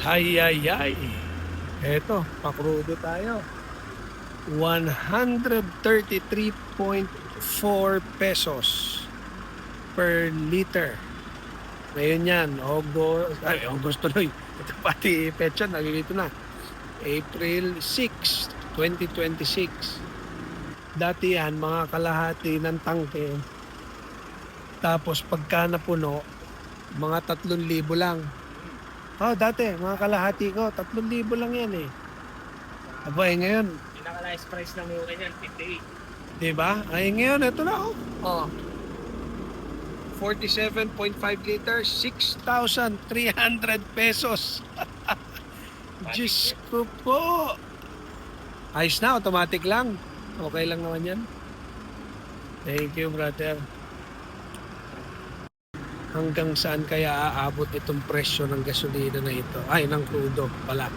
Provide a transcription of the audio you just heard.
Ay, ay, ay. Eto, pakrudo tayo. 133.4 pesos per liter. Ngayon yan, August tuloy. Ito pati petsa, nagilito na. April 6, 2026. Dati yan, mga kalahati ng tangke. Tapos pagka napuno, mga 3,000 lang. Oh, dati, mga kalahati ko, 3,000 lang yan eh. Aba, ngayon, Pinaka-last price ng mura niyan, 58. diba? Ay, ngayon, ito na oh. Oh. 47.5 liters, 6,300 pesos. Diyos ko po. Ayos na, automatic lang. Okay lang naman yan. Thank you, brother. Hanggang saan kaya aabot itong presyo ng gasolina na ito? Ay, ng crudo pala.